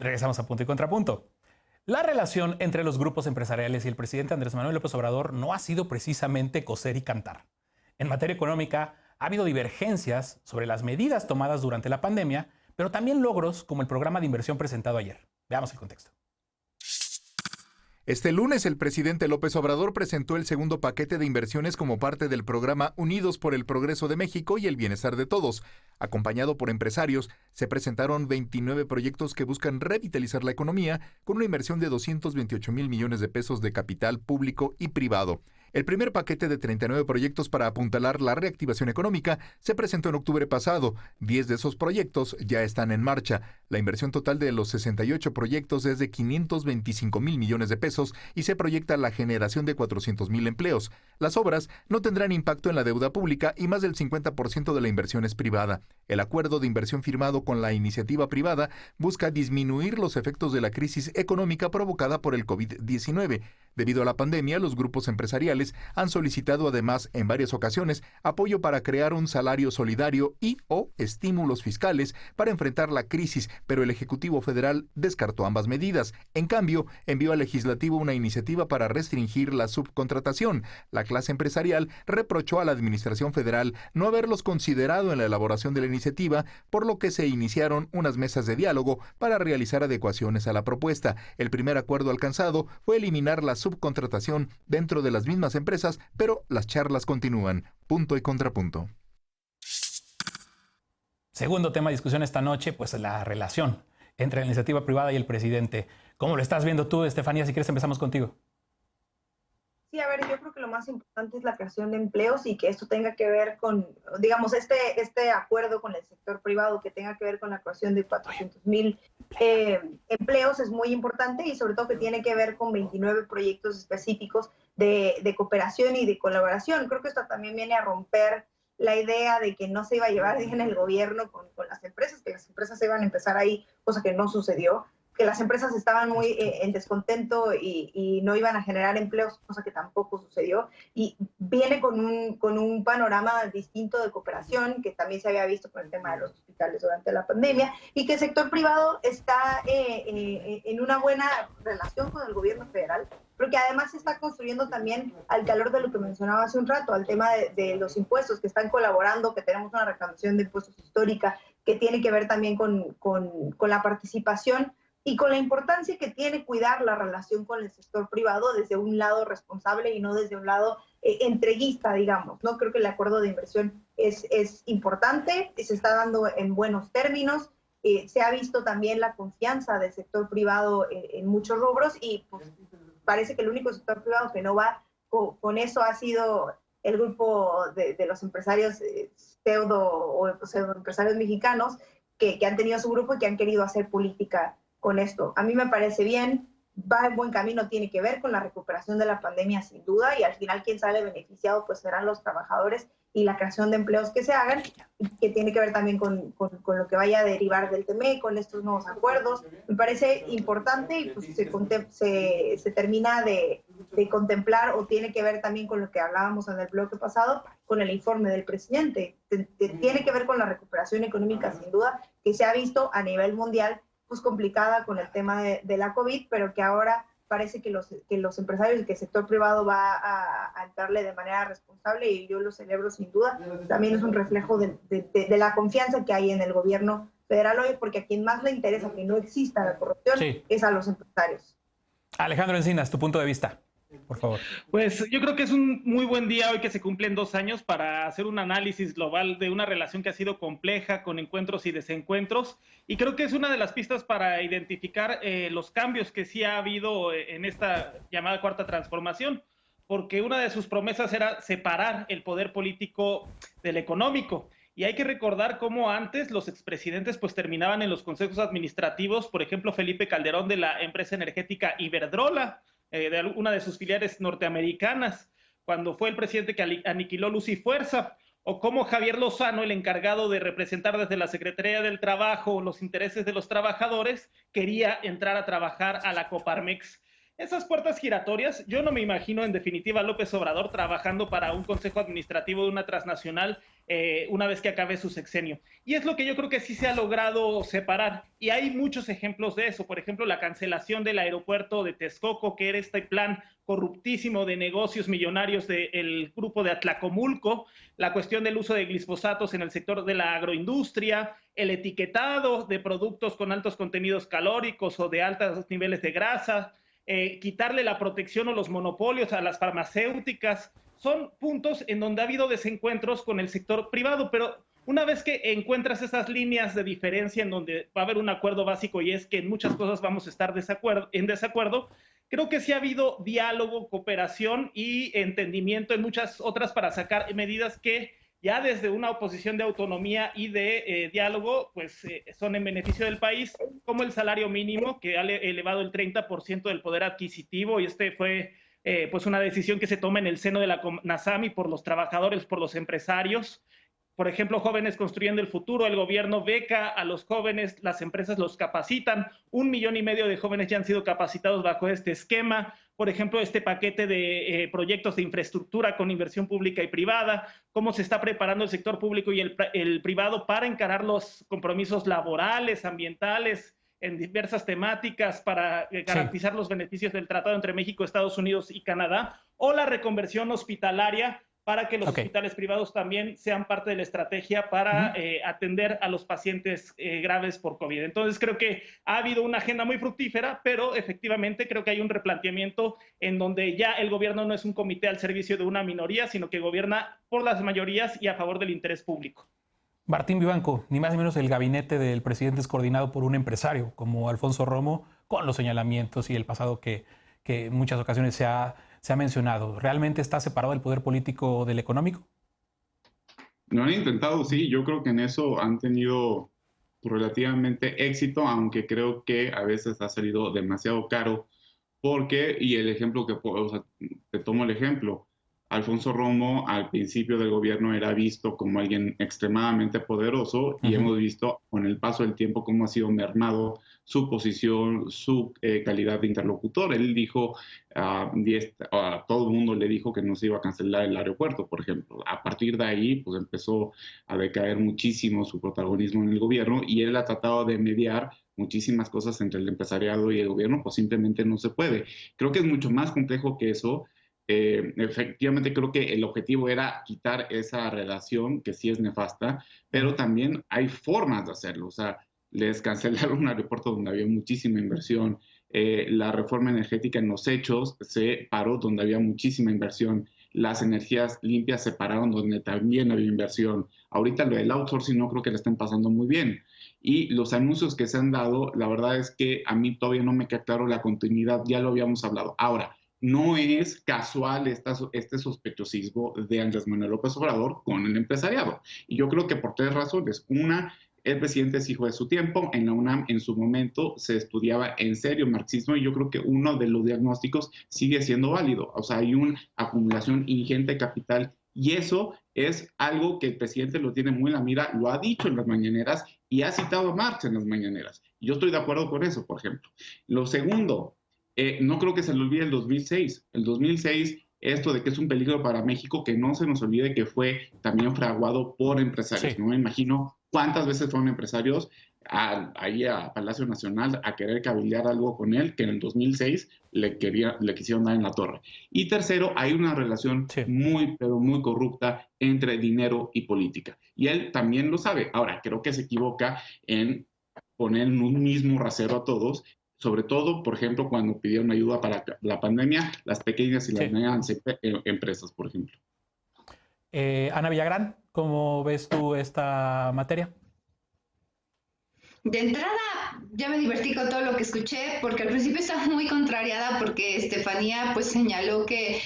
Regresamos a Punto y Contrapunto. La relación entre los grupos empresariales y el presidente Andrés Manuel López Obrador no ha sido precisamente coser y cantar. En materia económica, ha habido divergencias sobre las medidas tomadas durante la pandemia, pero también logros como el programa de inversión presentado ayer. Veamos el contexto. Este lunes, el presidente López Obrador presentó el segundo paquete de inversiones como parte del programa Unidos por el Progreso de México y el Bienestar de Todos. Acompañado por empresarios, se presentaron 29 proyectos que buscan revitalizar la economía con una inversión de 228,000 millones de pesos de capital público y privado. El primer paquete de 39 proyectos para apuntalar la reactivación económica se presentó en octubre pasado. 10 de esos proyectos ya están en marcha. La inversión total de los 68 proyectos es de 525,000 millones de pesos y se proyecta la generación de 400,000 empleos. Las obras no tendrán impacto en la deuda pública y más del 50% de la inversión es privada. El acuerdo de inversión firmado con la iniciativa privada busca disminuir los efectos de la crisis económica provocada por el COVID-19. Debido a la pandemia, los grupos empresariales han solicitado además en varias ocasiones apoyo para crear un salario solidario y o estímulos fiscales para enfrentar la crisis, pero el Ejecutivo Federal descartó ambas medidas. En cambio, envió al Legislativo una iniciativa para restringir la subcontratación. La clase empresarial reprochó a la Administración Federal no haberlos considerado en la elaboración de la iniciativa, por lo que se iniciaron unas mesas de diálogo para realizar adecuaciones a la propuesta. El primer acuerdo alcanzado fue eliminar la subcontratación dentro de las mismas empresas, pero las charlas continúan. Punto y contrapunto. Segundo tema de discusión esta noche, pues la relación entre la iniciativa privada y el presidente. ¿Cómo lo estás viendo tú, Estefanía? Si quieres empezamos contigo. Sí, a ver, yo creo que lo más importante es la creación de empleos y que esto tenga que ver con, digamos, este acuerdo con el sector privado que tenga que ver con la creación de 400,000 empleos es muy importante y sobre todo que tiene que ver con 29 proyectos específicos de cooperación y de colaboración. Creo que esto también viene a romper la idea de que no se iba a llevar bien el gobierno con las empresas, que las empresas se iban a empezar ahí, cosa que no sucedió, que las empresas estaban muy en descontento y no iban a generar empleos, cosa que tampoco sucedió, y viene con un panorama distinto de cooperación, que también se había visto con el tema de los hospitales durante la pandemia, y que el sector privado está en una buena relación con el gobierno federal, pero que además se está construyendo también al calor de lo que mencionaba hace un rato, al tema de los impuestos, que están colaborando, que tenemos una reclamación de impuestos histórica, que tiene que ver también con la participación y con la importancia que tiene cuidar la relación con el sector privado desde un lado responsable y no desde un lado entreguista, digamos, ¿no? Creo que el acuerdo de inversión es importante, se está dando en buenos términos, se ha visto también la confianza del sector privado en muchos rubros y pues, parece que el único sector privado que no va con eso ha sido el grupo de los empresarios pseudo empresarios mexicanos que han tenido su grupo y que han querido hacer política con esto. A mí me parece bien, va en buen camino, tiene que ver con la recuperación de la pandemia sin duda y al final quien sale beneficiado pues serán los trabajadores y la creación de empleos que se hagan y que tiene que ver también con lo que vaya a derivar del TME, con estos nuevos acuerdos. Me parece importante y pues se termina de contemplar o tiene que ver también con lo que hablábamos en el bloque pasado, con el informe del presidente. Tiene que ver con la recuperación económica sin duda que se ha visto a nivel mundial pues complicada con el tema de la COVID, pero que ahora parece que los empresarios y que el sector privado va a entrarle de manera responsable y yo lo celebro sin duda. También es un reflejo de la confianza que hay en el gobierno federal hoy, porque a quien más le interesa que no exista la corrupción es a los empresarios. Alejandro Encinas, tu punto de vista, por favor. Pues yo creo que es un muy buen día hoy que se cumplen 2 años para hacer un análisis global de una relación que ha sido compleja con encuentros y desencuentros y creo que es una de las pistas para identificar los cambios que sí ha habido en esta llamada cuarta transformación, porque una de sus promesas era separar el poder político del económico. Y hay que recordar cómo antes los expresidentes pues terminaban en los consejos administrativos, por ejemplo Felipe Calderón de la empresa energética Iberdrola, de una de sus filiales norteamericanas, cuando fue el presidente que aniquiló Luz y Fuerza, o como Javier Lozano, el encargado de representar desde la Secretaría del Trabajo los intereses de los trabajadores, quería entrar a trabajar a la Coparmex. Esas puertas giratorias, yo no me imagino en definitiva a López Obrador trabajando para un consejo administrativo de una transnacional una vez que acabe su sexenio. Y es lo que yo creo que sí se ha logrado separar. Y hay muchos ejemplos de eso. Por ejemplo, la cancelación del aeropuerto de Texcoco, que era este plan corruptísimo de negocios millonarios del grupo de Atlacomulco, la cuestión del uso de glifosatos en el sector de la agroindustria, el etiquetado de productos con altos contenidos calóricos o de altos niveles de grasa, quitarle la protección o los monopolios a las farmacéuticas. Son puntos en donde ha habido desencuentros con el sector privado, pero una vez que encuentras esas líneas de diferencia en donde va a haber un acuerdo básico y es que en muchas cosas vamos a estar en desacuerdo, creo que sí ha habido diálogo, cooperación y entendimiento en muchas otras para sacar medidas que ya desde una oposición de autonomía y de diálogo, pues son en beneficio del país, como el salario mínimo, que ha elevado el 30% del poder adquisitivo, y este fue pues una decisión que se toma en el seno de la CONASAMI por los trabajadores, por los empresarios. Por ejemplo, Jóvenes Construyendo el Futuro, el gobierno beca a los jóvenes, las empresas los capacitan, 1,5 millones de jóvenes ya han sido capacitados bajo este esquema. Por ejemplo, este paquete de proyectos de infraestructura con inversión pública y privada, cómo se está preparando el sector público y el privado para encarar los compromisos laborales, ambientales, en diversas temáticas para garantizar los beneficios del tratado entre México, Estados Unidos y Canadá, o la reconversión hospitalaria para que los hospitales privados también sean parte de la estrategia para atender a los pacientes graves por COVID. Entonces creo que ha habido una agenda muy fructífera, pero efectivamente creo que hay un replanteamiento en donde ya el gobierno no es un comité al servicio de una minoría, sino que gobierna por las mayorías y a favor del interés público. Martín Vivanco, ni más ni menos el gabinete del presidente es coordinado por un empresario como Alfonso Romo, con los señalamientos y el pasado que en muchas ocasiones se ha mencionado. ¿Realmente está separado el poder político del económico? Lo han intentado, sí. Yo creo que en eso han tenido relativamente éxito, aunque creo que a veces ha salido demasiado caro. Porque, y el ejemplo o sea, te tomo el ejemplo, Alfonso Romo al principio del gobierno era visto como alguien extremadamente poderoso y hemos visto con el paso del tiempo cómo ha sido mermado su posición, su calidad de interlocutor. Él dijo, a todo el mundo le dijo que no se iba a cancelar el aeropuerto, por ejemplo. A partir de ahí, pues empezó a decaer muchísimo su protagonismo en el gobierno y él ha tratado de mediar muchísimas cosas entre el empresariado y el gobierno, pues simplemente no se puede. Creo que es mucho más complejo que eso. Efectivamente creo que el objetivo era quitar esa relación que sí es nefasta, pero también hay formas de hacerlo. O sea, les cancelaron un aeropuerto donde había muchísima inversión, la reforma energética en los hechos se paró donde había muchísima inversión, las energías limpias se pararon donde también había inversión. Ahorita lo del outsourcing no creo que le estén pasando muy bien. Y los anuncios que se han dado, la verdad es que a mí todavía no me queda claro la continuidad, ya lo habíamos hablado. Ahora, no es casual este sospechosismo de Andrés Manuel López Obrador con el empresariado. Y yo creo que por 3 razones. Una, el presidente es hijo de su tiempo. En la UNAM, en su momento, se estudiaba en serio marxismo y yo creo que uno de los diagnósticos sigue siendo válido. O sea, hay una acumulación ingente de capital y eso es algo que el presidente lo tiene muy en la mira, lo ha dicho en las mañaneras y ha citado a Marx en las mañaneras. Y yo estoy de acuerdo con eso, por ejemplo. Lo segundo, no creo que se le olvide el 2006. El 2006, esto de que es un peligro para México, que no se nos olvide que fue también fraguado por empresarios. Sí. No me imagino cuántas veces fueron empresarios ahí a Palacio Nacional a querer cabildear algo con él, que en el 2006 le quisieron dar en la torre. Y tercero, hay una relación muy, pero muy corrupta entre dinero y política. Y él también lo sabe. Ahora, creo que se equivoca en poner en un mismo rasero a todos, sobre todo, por ejemplo, cuando pidieron ayuda para la pandemia, las pequeñas y las medianas empresas, por ejemplo. Ana Villagrán, ¿cómo ves tú esta materia? De entrada, ya me divertí con todo lo que escuché, porque al principio estaba muy contrariada porque Estefanía pues señaló que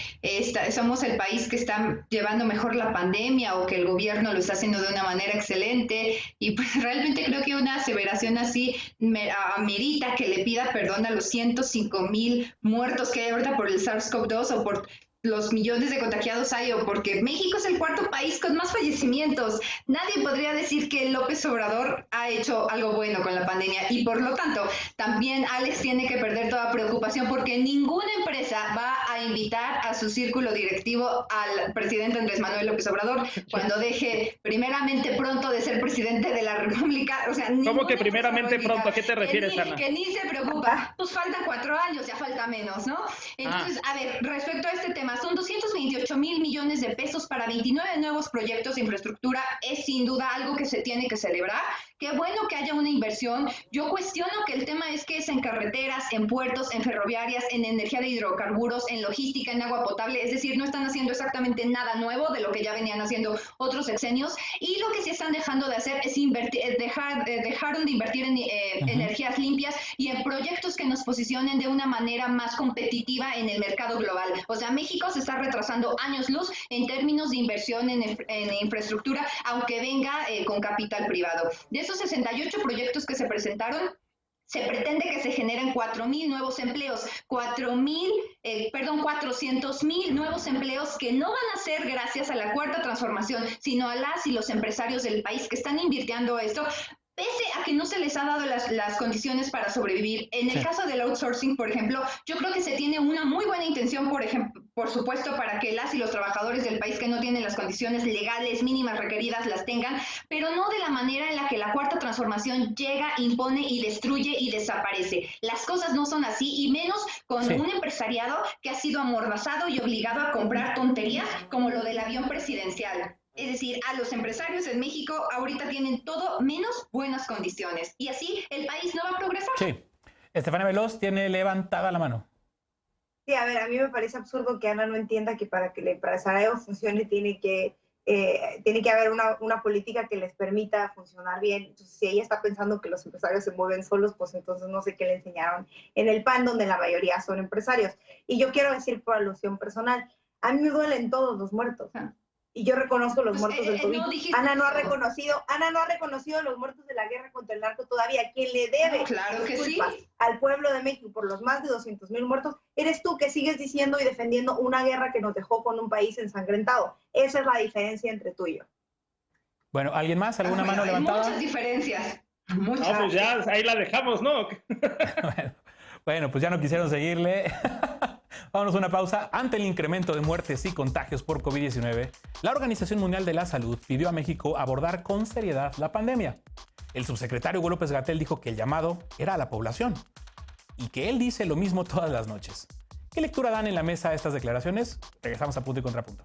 somos el país que está llevando mejor la pandemia o que el gobierno lo está haciendo de una manera excelente y pues realmente creo que una aseveración así amerita que le pida perdón a los 105,000 muertos que hay ahorita por el SARS-CoV-2 o por los millones de contagiados hay o porque México es el cuarto país con más fallecimientos. Nadie podría decir que López Obrador ha hecho algo bueno con la pandemia y por lo tanto también Alex tiene que perder toda preocupación porque ninguna empresa va a invitar a su círculo directivo al presidente Andrés Manuel López Obrador cuando deje primeramente pronto de ser presidente de la República. O sea, ¿cómo que primeramente pronto? ¿A qué te refieres, Ana? Que ni se preocupa. Pues faltan 4 años, ya falta menos, ¿no? Entonces, a ver, respecto a este tema, son 228,000 millones de pesos para 29 nuevos proyectos de infraestructura. Es sin duda algo que se tiene que celebrar. Qué bueno que haya una inversión. Yo cuestiono que el tema es que es en carreteras, en puertos, en ferroviarias, en energía de hidrocarburos, en logística, en agua potable. Es decir, no están haciendo exactamente nada nuevo de lo que ya venían haciendo otros sexenios. Y lo que sí están dejando de hacer es dejaron de invertir en energías limpias y en proyectos que nos posicionen de una manera más competitiva en el mercado global. O sea, México se está retrasando años luz en términos de inversión en infraestructura, aunque venga con capital privado. De esos 68 proyectos que se presentaron, se pretende que se generen 4,000 nuevos empleos, 400,000 nuevos empleos que no van a ser gracias a la cuarta transformación, sino a las y los empresarios del país que están invirtiendo esto, pese a que no se les ha dado las condiciones para sobrevivir. En el caso del outsourcing, por ejemplo, yo creo que se tiene una muy buena intención, por supuesto, para que las y los trabajadores del país que no tienen las condiciones legales mínimas requeridas las tengan, pero no de la manera en la que la cuarta transformación llega, impone y destruye y desaparece. Las cosas no son así, y menos con un empresariado que ha sido amordazado y obligado a comprar tonterías como lo del avión presidencial. Es decir, a los empresarios en México ahorita tienen todo menos buenas condiciones. Y así el país no va a progresar. Sí. Estefania Veloz tiene levantada la mano. Sí, a ver, a mí me parece absurdo que Ana no entienda que para que el empresario funcione tiene que haber una política que les permita funcionar bien. Entonces, si ella está pensando que los empresarios se mueven solos, pues entonces no sé qué le enseñaron en el PAN, donde la mayoría son empresarios. Y yo quiero decir por alusión personal, a mí me duelen todos los muertos. Y yo reconozco los muertos del COVID. Ana no ha reconocido los muertos de la guerra contra el narco todavía. Quien le debe al pueblo de México por los más de 200,000 muertos, eres tú, que sigues diciendo y defendiendo una guerra que nos dejó con un país ensangrentado. Esa es la diferencia entre tú y yo. Bueno, ¿alguien más? ¿Alguna mano levantada? Muchas diferencias. Muchas. No, pues ya ahí la dejamos, ¿no? Bueno, pues ya no quisieron seguirle. Vámonos a una pausa. Ante el incremento de muertes y contagios por COVID-19, la Organización Mundial de la Salud pidió a México abordar con seriedad la pandemia. El subsecretario Hugo López-Gatell dijo que el llamado era a la población y que él dice lo mismo todas las noches. ¿Qué lectura dan en la mesa a estas declaraciones? Regresamos a Punto y Contrapunto.